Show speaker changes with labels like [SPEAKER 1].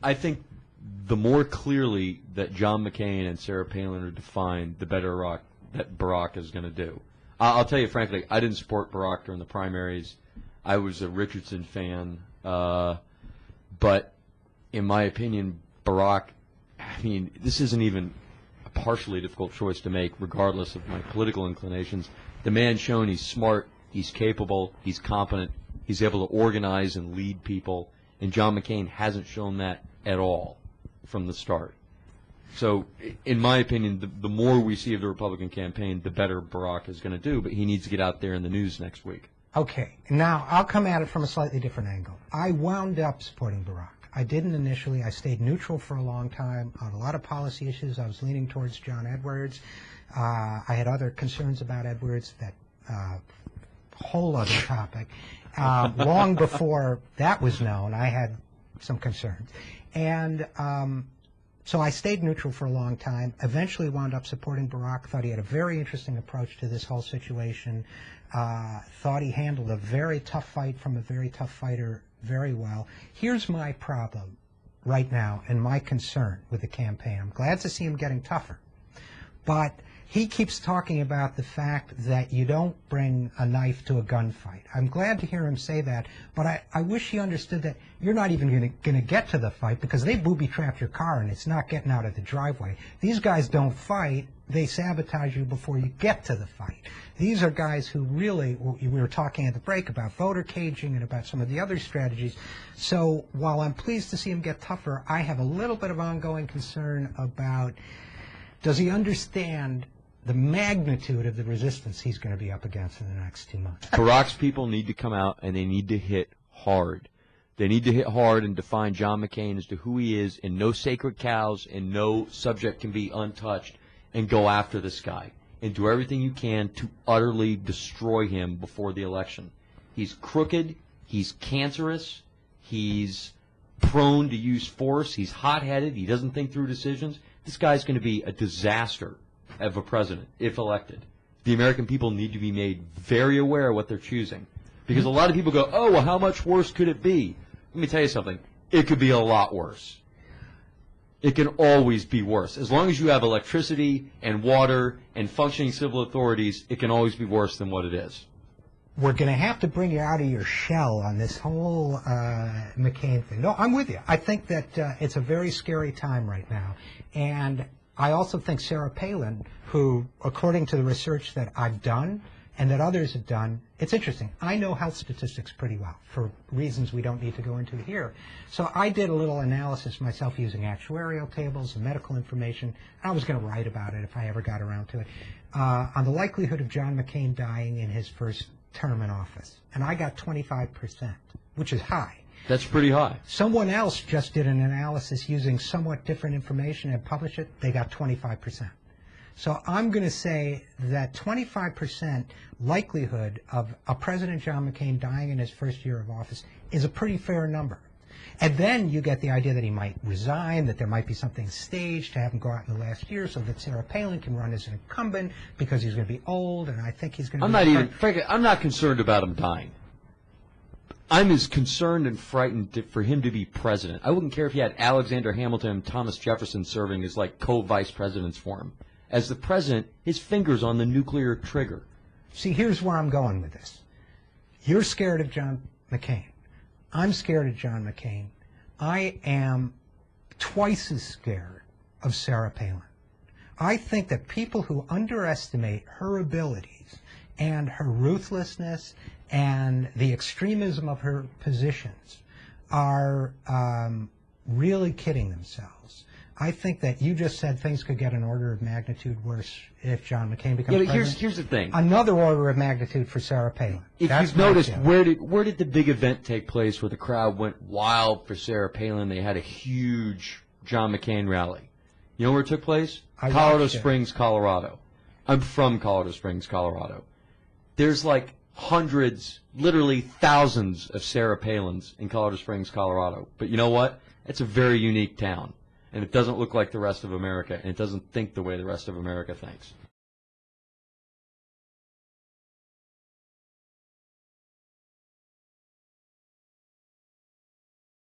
[SPEAKER 1] I think the more clearly that John McCain and Sarah Palin are defined, the better Iraq that Barack is going to do. I'll tell you frankly, I didn't support Barack during the primaries. I was a Richardson fan, but in my opinion, Barack, I mean, this isn't even a partially difficult choice to make, regardless of my political inclinations. The man's shown he's smart, he's capable, he's competent, he's able to organize and lead people, and John McCain hasn't shown that at all from the start. So, in my opinion, the more we see of the Republican campaign, the better Barack is going to do, but he needs to get out there in the news next week.
[SPEAKER 2] Okay, now I'll come at it from a slightly different angle. I wound up supporting Barack. I didn't initially. I stayed neutral for a long time on a lot of policy issues. I was leaning towards John Edwards. I had other concerns about Edwards, that whole other topic. Long before that was known, I had some concerns. And so I stayed neutral for a long time, eventually wound up supporting Barack, thought he had a very interesting approach to this whole situation, thought he handled a very tough fight from a very tough fighter very well. Here's my problem right now and my concern with the campaign. I'm glad to see him getting tougher, but he keeps talking about the fact that you don't bring a knife to a gunfight. I'm glad to hear him say that, but I wish he understood that you're not even going to get to the fight because they booby-trapped your car and it's not getting out of the driveway. These guys don't fight. They sabotage you before you get to the fight. These are guys who really, we were talking at the break about voter caging and about some of the other strategies. So while I'm pleased to see him get tougher, I have a little bit of ongoing concern about, does he understand the magnitude of the resistance he's going to be up against in the next 2 months?
[SPEAKER 1] Barack's people need to come out and they need to hit hard. They need to hit hard and define John McCain as to who he is, and no sacred cows and no subject can be untouched, and go after this guy and do everything you can to utterly destroy him before the election. He's crooked, he's cancerous, he's prone to use force, he's hot-headed, he doesn't think through decisions. This guy's going to be a disaster of a president, if elected. The American people need to be made very aware of what they're choosing. Because a lot of people go, oh, well, how much worse could it be? Let me tell you something. It could be a lot worse. It can always be worse. As long as you have electricity and water and functioning civil authorities, it can always be worse than what it is.
[SPEAKER 2] We're going to have to bring you out of your shell on this whole McCain thing. No, I'm with you. I think that it's a very scary time right now. And I also think Sarah Palin, who, according to the research that I've done and that others have done, it's interesting. I know health statistics pretty well for reasons we don't need to go into here. So I did a little analysis myself using actuarial tables and medical information. I was going to write about it if I ever got around to it, on the likelihood of John McCain dying in his first term in office. And I got 25%, which is high.
[SPEAKER 1] That's pretty high.
[SPEAKER 2] Someone else just did an analysis using somewhat different information and published it. They got 25%. So I'm going to say that 25% likelihood of a President John McCain dying in his first year of office is a pretty fair number. And then you get the idea that he might resign, that there might be something staged to have him go out in the last year so that Sarah Palin can run as an incumbent because he's going to be old, and I think he's going to
[SPEAKER 1] frankly, I'm not concerned about him dying. I'm as concerned and frightened for him to be president. I wouldn't care if he had Alexander Hamilton and Thomas Jefferson serving as like co-vice presidents for him. As the president, his finger's on the nuclear trigger.
[SPEAKER 2] See, here's where I'm going with this. You're scared of John McCain. I'm scared of John McCain. I am twice as scared of Sarah Palin. I think that people who underestimate her abilities and her ruthlessness and the extremism of her positions are really kidding themselves. I think that you just said things could get an order of magnitude worse if John McCain becomes president.
[SPEAKER 1] Here's the thing.
[SPEAKER 2] Another order of magnitude for Sarah Palin.
[SPEAKER 1] If you've noticed, where did the big event take place where the crowd went wild for Sarah Palin? They had a huge John McCain rally. You know where it took place? Colorado Springs, Colorado. I'm from Colorado Springs, Colorado. There's like hundreds, literally thousands of Sarah Palins in Colorado Springs, Colorado. But you know what? It's a very unique town. And it doesn't look like the rest of America, and it doesn't think the way the rest of America thinks.